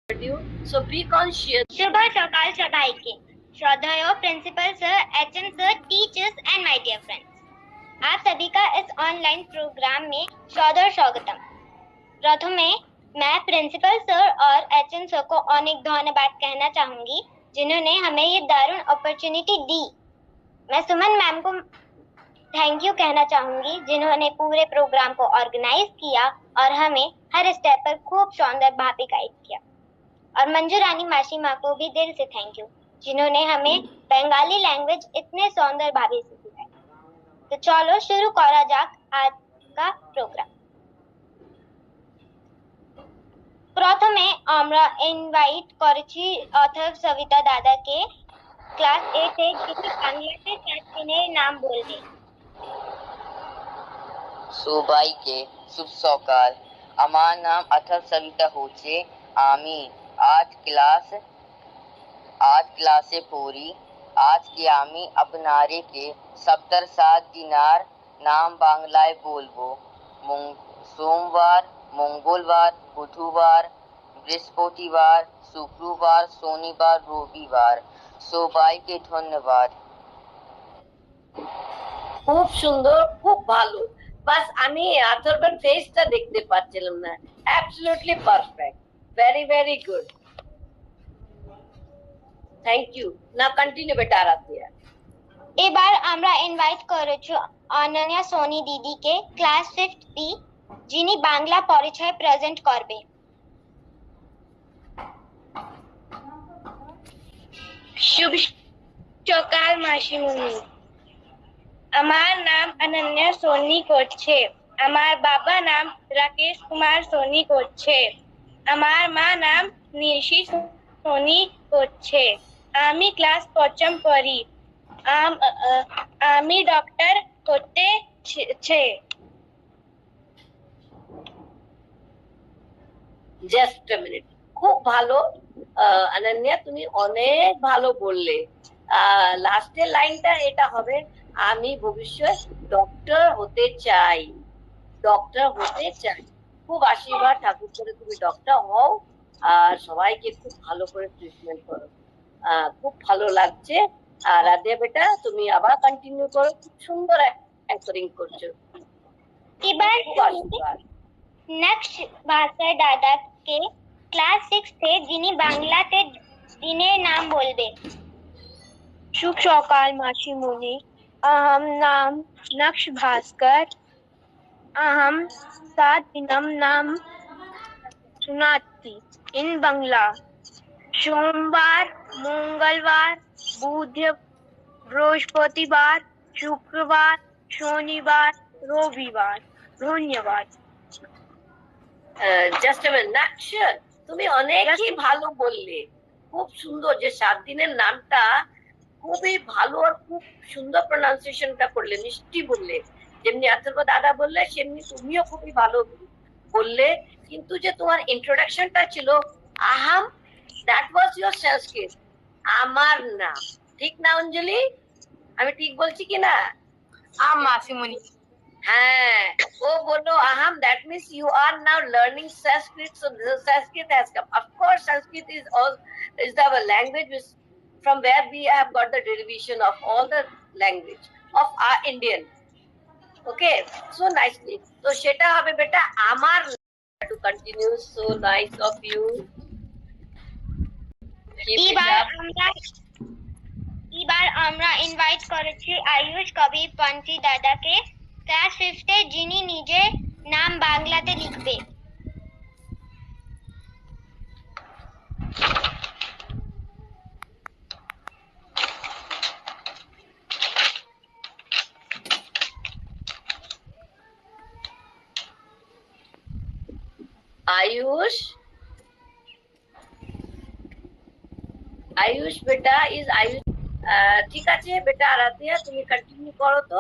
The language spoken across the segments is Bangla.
you. So be conscious. शुभ सकाल सबाइके श्रद्धेय principal sir, HM sir, teachers and my dear friends, आप सभी का इस ऑनलाइन प्रोग्राम में सादर स्वागतम। प्रथमे मैं प्रिंसिपल सर और एचएम सर को अनेक धन्यवाद कहना चाहूंगी जिन्होंने हमें ये दारुण अपॉर्चुनिटी दी। मैं सुमन मैम को थैंक यू कहना चाहूंगी जिन्होंने पूरे प्रोग्राम को ऑर्गेनाइज किया और हमें हर स्टेप पर खूब शानदार भाभी गाइड किया। और मंजू रानी मासी माँ को भी दिल से थैंक यू जिन्होंने हमें बंगाली लैंग्वेज इतने सौंदर्य भाभी से सिखाई। तो चलो शुरू करा जाक आज का प्रोग्राम। प्रथमे আমরা ইনভাইট করেছি অথর সবিতা দাদাকে ক্লাস 8 এ যিনি বাংলাতে 4 দিনের নাম বলবে। সবাইকে শুভ সকাল। আমার নাম অথর সবিতা হচ্ছে। আমি আজ ক্লাসে পড়ি। আজকে আমি আপনারে কে ৭৭ দিনার নাম বাংলায় বলবো। সোমবার, মঙ্গলবার, বুধবার, বৃহস্পতিবার, শুক্রবার, শনিবার, রবিবার। সবাইকে ধন্যবাদ। খুব সুন্দর, খুব ভালো। বাস আমি আথরবের ফেসটা দেখতে পাচ্ছিলাম না। Absolutely perfect, very very good, thank you. Now continue বেটা রাতিয়া। এবার আমরা ইনভাইট করেছি অনন্যা সোনি দিদিকে ক্লাস 5 বি যিনি বাংলা পরিচয় প্রেজেন্ট করবে। শুভ সকাল মাসিমণি, আমার নাম অনন্যা সোনি করছে। আমার বাবা নাম রাকেশ কুমার সোনি করছে। আমার মা নাম নিশি সোনি করছে। আমি ক্লাস 5 পড়ি। আমি ডক্টর হতে ছে। Just a minute. খুব ভালো অনন্যা, তুমি অনেক ভালো বললে। লাস্টের লাইনটা এটা হবে, আমি ভবিষ্যৎ ডক্টর হতে চাই। ডক্টর হতে চাই। খুব আশীর্বাদ ঠাকুর করে তুমি ডক্টর হও আর সবাইকে খুব ভালো করে ট্রিটমেন্ট করো। খুব ভালো লাগছে। আর রাধে বেটা তুমি আবার কন্টিনিউ করো, খুব সুন্দর অ্যাঙ্করিং করছো। এবার খুব আশীর্বাদ। নেক্সট ভাস্কর দাদাকে ক্লাস 6 থেকে যিনি বাংলাতে দিনের নাম বলবে। শুভ সকাল মাসিমণি, अहम नाम नक्ष भास्कर, अहम 7 दिनम नाम सुनाती इन बांग्ला। सोमवार, मंगलवार, बुध, बृहस्पतिवार, शुक्रवार, शनिवार, रविवार। धन्यवाद। Just a minute. নাকশ, তুমি অনেকই ভালো বললে। খুব সুন্দর যে 7 দিনের নামটা খুবই ভালো আর খুব সুন্দর প্রনাউন্সিয়েশনটা করলে, মিষ্টি বললে। যেমনি অথর্ব দাদা বললে সেমনি তুমিও খুবই ভালো বললে। কিন্তু যে তোমার ইন্ট্রোডাকশনটা ছিল আহাম, দ্যাট ওয়াজ ইয়োর সংস্কৃত, আমার নাম। ঠিক না অঞ্জলি? আমি ঠিক বলছি কি না? মাসিমণি। হ্যাঁ, ও বললো আহাম, that means you are now learning Sanskrit, so the Sanskrit has come. Of course, Sanskrit is the language from where we have got the derivation of all the language of our Indian. Okay, so nicely. So সেটা হবে বেটা আমার। To continue, so nice of you. এবার আমরা ইনভাইট করেছি আয়ুষ কবির পন্থী দাদাকে ক্লাস 5 এ যিনি নিজের নাম বাংলাতে লিখবে। আয়ুষ, আয়ুষ বেটা ইজ আয়ুষ। ঠিক আছে বেটা রাতিয়া, তুমি কন্টিনিউ করো। তো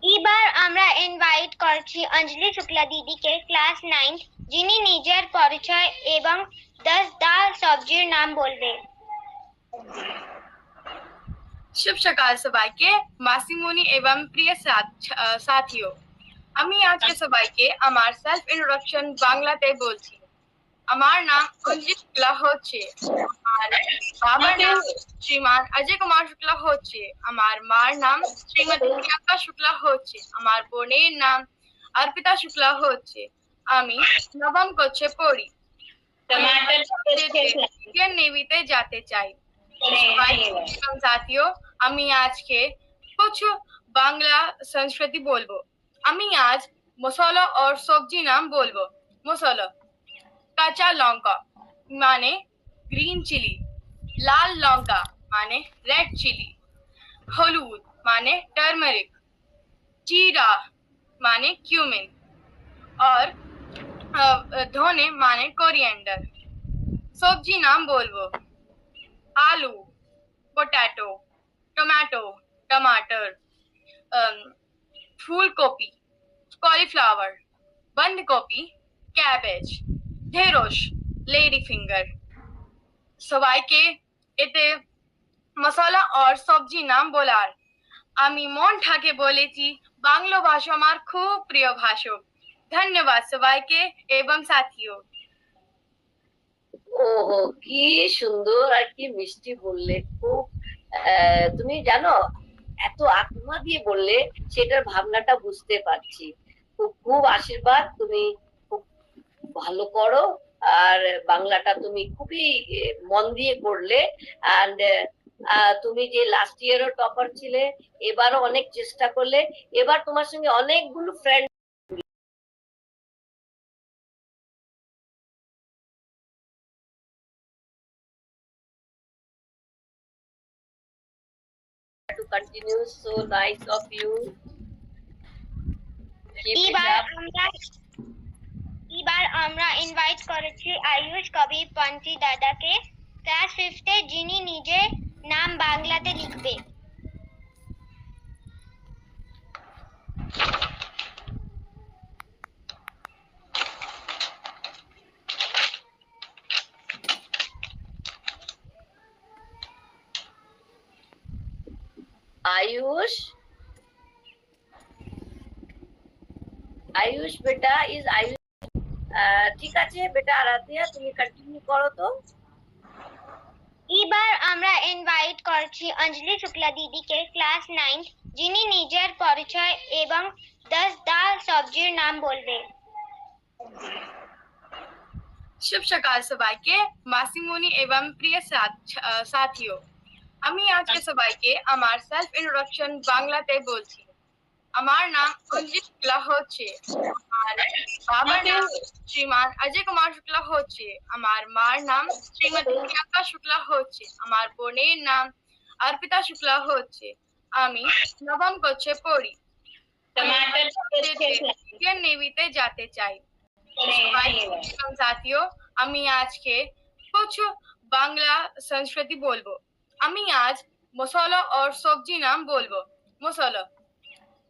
এবার আমরা ইনভাইট করছি অঞ্জলি শুক্লা দিদিকে ক্লাস 9 যিনি নিজের পরিচয় এবং 10 দাল সবজির নাম বলবে। शुभ सकाल सबाइके मासिमोनी एवं प्रिय साथियों, আমি আজকে সবাইকে আমার সেলফ ইন্ট্রোডাকশন বাংলাতে বলছি। আমার নাম অঞ্জলি শুক্লা হচ্ছে। আমার বাবার নাম শ্রীমান অজয় কুমার শুক্লা হচ্ছে। আমার মার নাম শ্রীমতী প্রিয়াঙ্কা শুক্লা হচ্ছে। আমার বোনের নাম अर्पिता शुक्ला হচ্ছে। আমি নবম কক্ষে পড়ি। ইন্ডিয়ান নেভিতে যেতে চাই। এবং साथियों, আমি আজকে কিছু বাংলা সংস্কৃতি বলবো। আমি আজ মশলা और সবজি নাম বলবো। মশলা, কাঁচা লঙ্কা মানে গ্রিন চিলি, লাল লঙ্কা মানে রেড চিলি, হলুদ মানে টার্মারিক, जीरा माने क्यूमिन और धोने माने कोरिएंडर। सब्जी नाम बोलबो। आलू, पोटैटो, टोमेटो, टमाटर, फूलकोपी, कॉलीफ्लावर, बंद गोभी, कैबेज, ढेरोश, लेडी फिंगर। সবাইকে এতে মশলা আর সবজি নাম বলার আমি মন থেকে বলেছি। বাংলা ভাষা আমার খুব প্রিয় ভাষা। ধন্যবাদ সবাইকে এবং সাথীও। ওহো, কি সুন্দর আর কি মিষ্টি বললে। খুব তুমি জানো, এত আত্মা দিয়ে বললে, সেটার ভাবনাটা বুঝতে পারছি। খুব খুব আশীর্বাদ, তুমি খুব ভালো করো। আর বাংলাটা তুমি খুবই মন দিয়ে করলে। অ্যান্ড তুমি যে লাস্ট ইয়ারও টপার ছিলে, এবারও অনেক চেষ্টা করলে। এবার তোমার সঙ্গে অনেকগুলো friend to continue. So nice of you. Keep it up. এবার আমরা ইনভাইট করেছি আয়ুষ কবি পন্টি দাদাকে, ক্লাস 5 যিনি নিজে নাম বাংলাতে লিখবে। आयुष, आयुष बेटा इज आयुष। ঠিক আছে বেটা, আরাধ্যা তুমি কন্টিনিউ করো তো। এবার আমরা ইনভাইট করছি অঞ্জলি শুক্লা দিদিকে, ক্লাস 9, যিনি নিজের পরিচয় এবং 10 ডাল সবজির নাম বলবে। शुभ सकाल সবাইকে, মাসিমণি এবং প্রিয় সাথীও। আমি আজকে সবাইকে আমার সেলফ ইন্ট্রোডাকশন বাংলাতে বলছি। আমার নাম অঞ্জলি শুক্লা হচ্ছে। আমার বাবার নাম শ্রীমান অজয় কুমার শুক্লা হচ্ছে। আমার মার নাম শ্রীমতী প্রিয়াঙ্কা শুক্লা হচ্ছে। আমার বোনের নাম अर्पिता শুক্লা হচ্ছে। আমি নবম কক্ষে পড়ি। ইন্ডিয়ান নেভিতে যেতে চাই। সাথীও, আমি আজকে কিছু বাংলা সংস্কৃতি বলবো। আমি আজ মশলা और সবজি নাম বলবো। মশলা,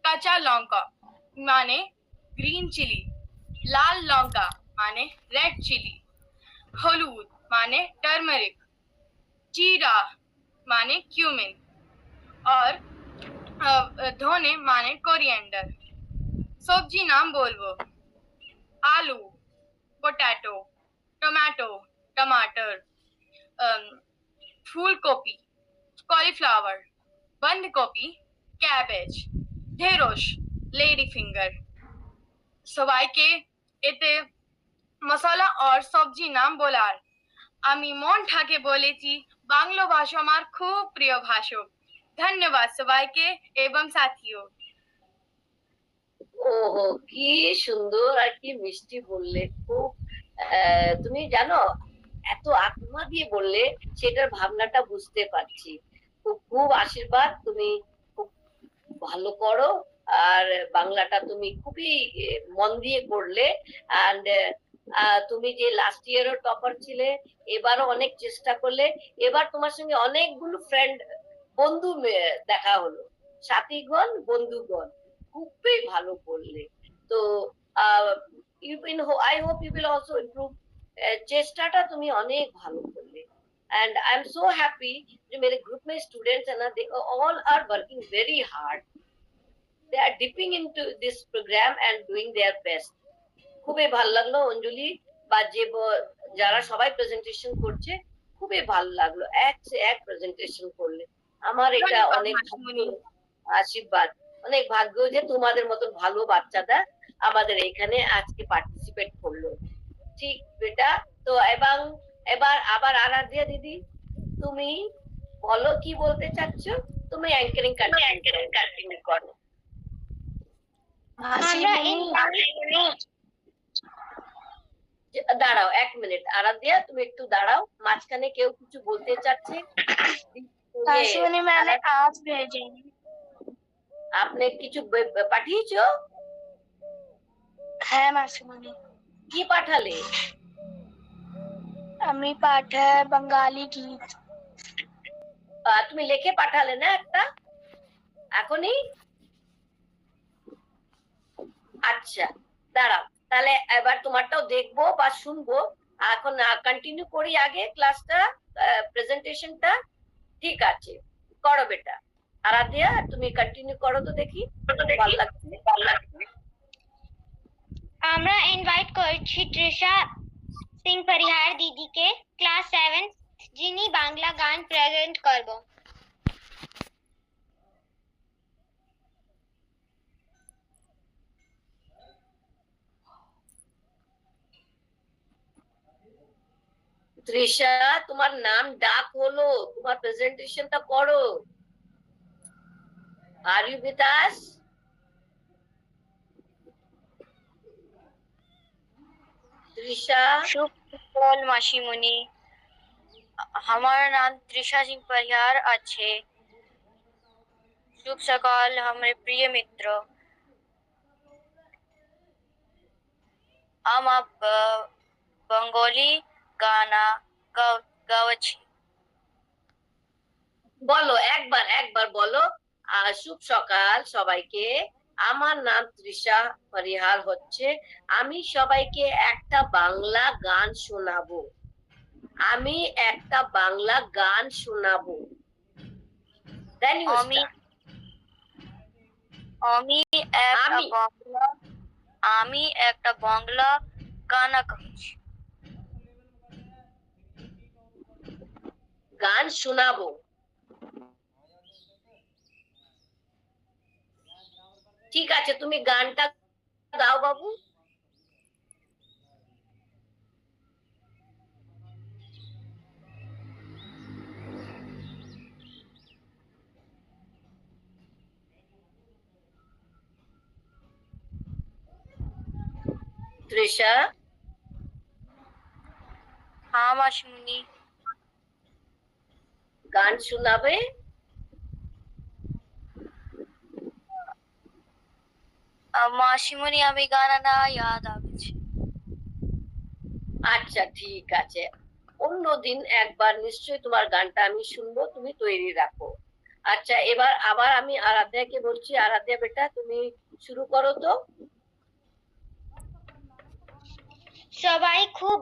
কাঁচা লঙ্কা মানে গ্রিন চিলি, লাল লঙ্কা মানে রেড চিলি, হলুদ মানে টার্মারিক, जीरा माने क्यूमिन और धोने माने कोरिएंडर। सब्जी नाम बोलबो। आलू, पोटैटो, टोमेटो, टमाटर, फूलकोपी, कॉलीफ्लावर, बंद गोभी, कैबेज, ढेरोश, लेडी फिंगर। সবাইকে এতে মশলা আর সবজি নাম বলার আমি মন থেকে বলেছি। বাংলা ভাষা আমার খুব প্রিয় ভাষা। ধন্যবাদ সবাইকে এবং সাথীও। ওহো, কি সুন্দর আর কি মিষ্টি বললে। খুব তুমি জানো, এত আত্মা দিয়ে বললে, সেটার ভাবনাটা বুঝতে পারছি। খুব খুব আশীর্বাদ, তুমি খুব ভালো করো। আর বাংলাটা তুমি খুবই মন দিয়ে করলে। অ্যান্ড তুমি যে লাস্ট ইয়ারও টপার ছিলে, এবারও অনেক চেষ্টা করলে। এবার তোমার সঙ্গে অনেকগুলো ফ্রেন্ড বন্ধু দেখা হলো, সাথীগণ বন্ধুগণ। খুবই ভালো করলে। তো I hope you will also improve. চেষ্টাটা তুমি অনেক ভালো করলে। and I'm so happy जो मेरे ग्रुप में स्टूडेंट्स है ना, they all are working very hard. They are dipping into this program and doing their best. খুবই ভালো লাগলো অঞ্জলি, বা যারা সবাই প্রেজেন্টেশন করছে, খুবই ভালো লাগলো, এক সে এক প্রেজেন্টেশন করলে। আমার এটা ধন্যবাদ অনেক মাসিমণি। আশীর্বাদ, অনেক ভাগ্য যে তোমাদের মতন ভালো বাচ্চাটা আমাদের এখানে আজকে পার্টিসিপেট করলো। ঠিক বেটা। তো এবার আবার আরাধ্যা দিদি, তুমি বলো কি বলতে চাচ্ছ, তুমি অ্যাঙ্কারিং কন্টিনিউ করো। আমরা দাঁড়াও 1 মিনিট, আরাধ্যা তুমি একটু দাঁড়াও, মাঝখানে কেউ কিছু বলতে চাচ্ছে। मासूनी मैंने आज भेजे আপনি কিছু পাঠিয়েছো? है मासूनी কি পাঠালে? अम्मी पाठ है बंगाली गीत তুমি লিখে পাঠালে না একটা এখনই? আচ্ছা, দাঁড়াও, তাহলে এবার তোমারটাও দেখবো বা শুনবো। এখন কন্টিনিউ করি আগে ক্লাসটা, প্রেজেন্টেশনটা। ঠিক আছে, করো বেটা। আরাধ্যা তুমি কন্টিনিউ করো তো দেখি, ভালো লাগছে। আমরা ইনভাইট করছি তৃষা সিং পরিহার দিদিকে, ক্লাস 7, যিনি বাংলা গান প্রেজেন্ট করব। তৃষা, তোমার নাম ডাক হলো, তোমার প্রেজেন্টেশনটা করো। Are you with us? Trisha, शुभ बोल मासीमुनि, हमारा नाम तृषा सिंह परिहार अच्छे। शुभ सकाल हमारे प्रिय मित्र, हम आप बंगाली गाना गावছি। বলো একবার বলো। শুভ সকাল সবাইকে, আমার নাম তৃষা পরিহার হচ্ছে, আমি সবাইকে একটা বাংলা গান শোনাবো। আমি একটা বাংলা গান শোনাবো। Then you start. আমি একটা বাংলা গানা গাইছি। গান শোনাবো। ঠিক আছে, তুমি গানটা গাও বাবু। তৃষা, हाँ मासीमुनि, গান শোনাবে। মাসিমণি আমি গানা না ইয়াদ আছে। আচ্ছা ঠিক আছে, অন্যদিন একবার নিশ্চয়ই তোমার গানটা আমি শুনবো, তুমি তৈরি রাখো। আচ্ছা, এবার আবার আমি আরাধ্যাকে বলছি, আরাধ্যা বেটা তুমি শুরু করো তো। সবাই খুব